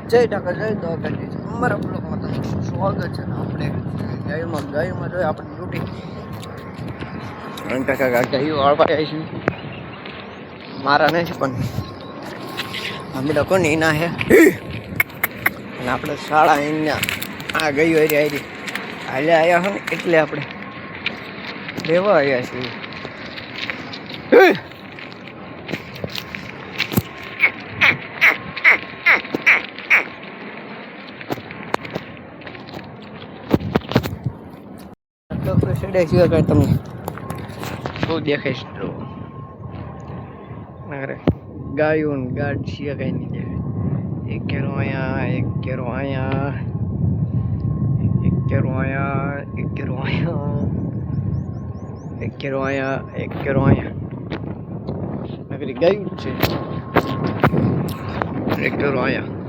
જય ટાકા જય દ્વારકાધીશ અમારા બ્લોગમાં તમારું સ્વાગત છે ને આપણે ગાયુમાં જોઈએ આપણી ડ્યુટી ટાકા ગાયું વાળવા આવીશું મારા નહીં પણ આપણે કોની ના હે અને આપણે શાળા એના આ ગયું હારી હાલે આવ્યા હોય ને એટલે આપણે લેવા આવ્યા છીએ સેડે સિવાય કાંઈ તમને બહુ દેખાઈશ તો અરે ગાયું ને ગાડ સિવાય કાંઈ નહીં દેખાય એક કેરો અહીંયા એક કેરો અહીંયા એક કેરો અહીંયા એક કેરો અહીંયા એક કેરો અહીંયા એક કેરો અહીંયા નગરી ગાયું જ છે એક કેરો અહીંયા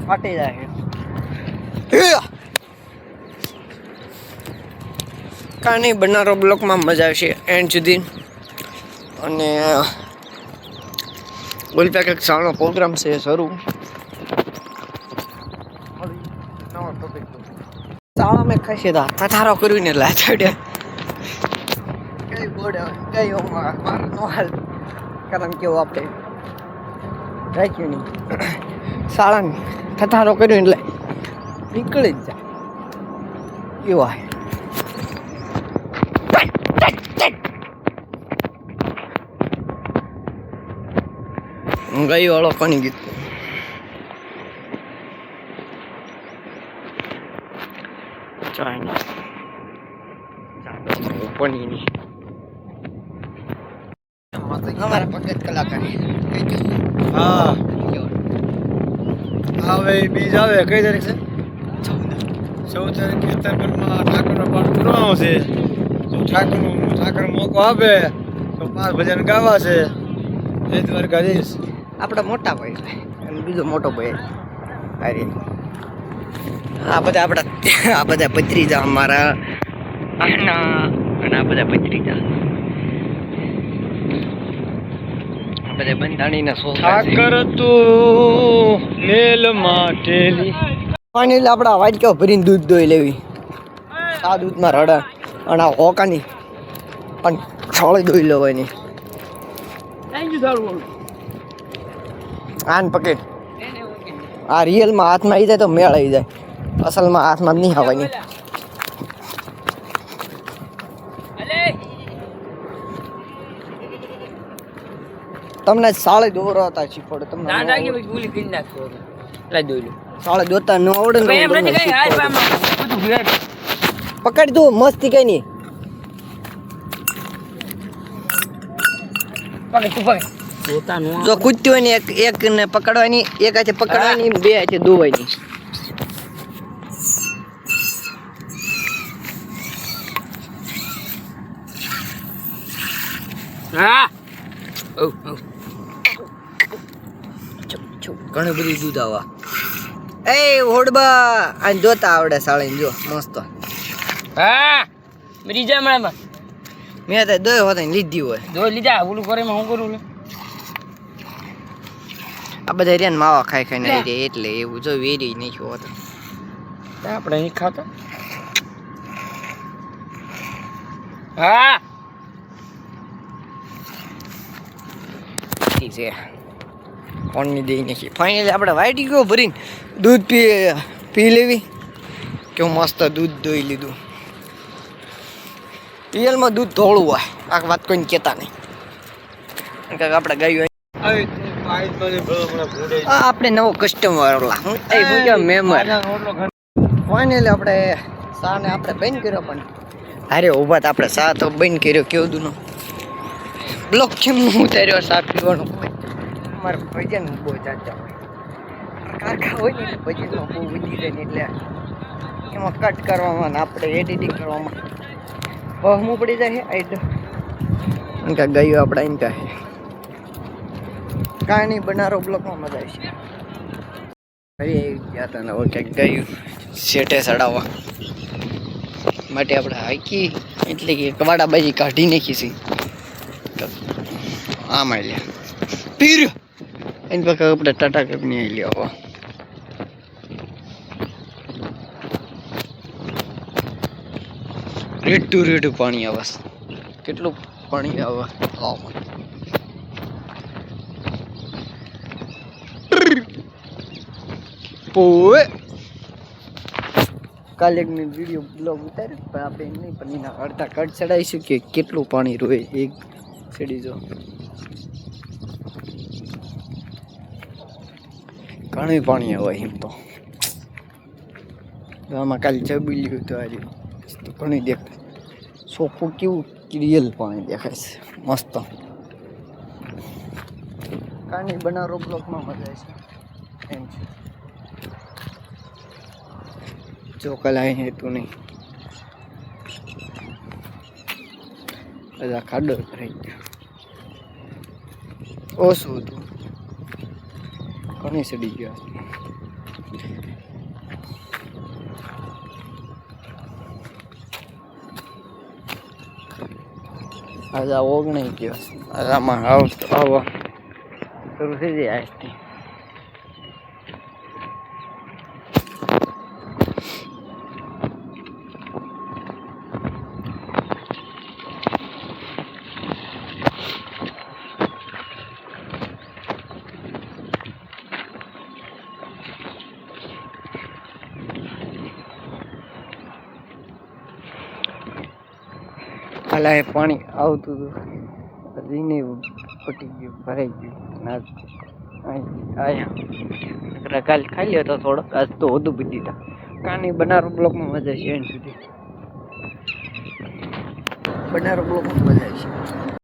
ફાટી જાય કાંઈ નહીં બનારો બ્લોકમાં મજા આવશે એન્ડ સુધી અને બોલપ્યા કંઈક સારો પ્રોગ્રામ છે શરૂ નવો ટોપિક શાળા મેં ખાસી હતા કથારો કર્યું ને લાચાડ્યા કઈ બોર્ડ કઈ મારો નો હાલ કારણ કેવું આપણે રાખ્યું નહીં શાળાની કથારો કર્યો એટલે નીકળી જ જાય એવા ગઈ વાળો કોની ગીત પનીની અમારા પગત કલાકાર હા હવે બીજ આવે કઈ તારીખ છે 14 તારીખે ખેતરમાં ઠાકોરનો પાઠ પૂરવાનો છે તો ઠાકોર મોકો આપે તો 5 ભજન ગાવા છે જય દ્વારકાધીશ આપણા મોટા ભાઈ અને બીજો મોટો ભાઈ અરે આ બધા ભત્રીજા અમારા અને આ બધા ભત્રીજા બધા બંધાણીના ઠાકર તું મેલ માટેલી પાણી એટલે આપણા વાટક્યો ભરીને દૂધ દોઈ લેવી આ દૂધમાં રડા અને આ હોકાની અને છોળી દોઈ લેવાની આન પકડ આ રિયલમાં હાથમાં આવી જાય તો મેળ આવી જાય અસલમાં હાથમાં નહીં આવવાની તમને સાળે દોરો હતા શીખવાડે તમને સાળે દોતા ન આવડે ને પકડ તું મસ્તી કઈ નહીં જો કૂદતી હોય ને એક ને પકડવાની એક હાથે પકડવાની બે હાથે દોવાની ઘણું બધું દૂધ આવા એ હોડબા આ જોતા આવડે સાળીને જો મસ્ત હા રીજા મળામાં મેં તો દોય હોતા લીધી હોય દો લીધા ઓલું કરે હું કરું આ બધા રેન માવા ખાઈ ખાઈને રહી એટલે એવું જો વેરી નહીં હોતા આપણે અહીં ખાતા હા ઠીક છે કોણની દઈ નાખી ફાઇનલી આપણે વાઈટી ગયો ભરીને દૂધ પી લેવી કેવું મસ્ત દૂધ દોઈ લીધું રિયલમાં દૂધ ધોળું હોય આ વાત કોઈને કહેતા નહીં કારણ કે આપણે ગાયું આપણે નવો કસ્ટમર મેમ્બર ફાઇનલી આપણે શાને આપણે બંધ કર્યો પણ અરે ઉભા આપણે શા તો બંધ કર્યો કેવું દૂનો બ્લોક કેમ ઉતાર્યો શા પીવાનું અમારે ભજન બહુ ચાચા હોય કાકા હોય ને ભજનમાં બહુ વધી જાય ને એટલે એમાં કટ કરવામાં આપણે એડિટિંગ કરવામાં બહુ પડી જાય છે એટલે ગયું આપણે એમ કહે કાંઈ નહીં બનારો બ્લોકમાં મજા આવશે ફરી ગયા હતા ને ક્યાંક ગયું શેઠે ચડાવવા માટે આપણે હાકી એટલે કે કવાડા બાજી કાઢી નાખી છે આમાં લે પીર એની પાસે આપણે ટાટા કંપની આવી લ્યો રેડું પાણી આવે કેટલું પાણી આવે ઓએ કાલે એક મેં વિડીયો બ્લોગ ઉતાર્યો પણ આપણે નહીં પણ એના અડધા કટ ચડાવીશું કે કેટલું પાણી રોય એક ચડી જો ઘણું પાણી આવે એમ તો આમાં કાલે ચબીલ્યું હતું આજે તો ઘણી દેખાય ચોખ્ખું કેવું રિયલ પાણી દેખાય છે મસ્ત કાની બનારો બ્લોકમાં મજા છે એમ છે ચોકલાઈ હેતું નહીં બધા ખાડો રહી ગયો ઓછું હતું ઘણી સડી ગયા આજે ઓગણી ગયો આમાં આવવા શરૂ થઈ જાય આજથી કાલે પાણી આવતું હતું રીને પટી ગયું ભરાઈ ગયું ના અહીંયા કાલે ખાઈ લ્યો તો થોડોક આજ તો વધુ પી દીધા કાની બનારો બ્લોકમાં મજા છે એન સુધી બનારો બ્લોકમાં મજા છે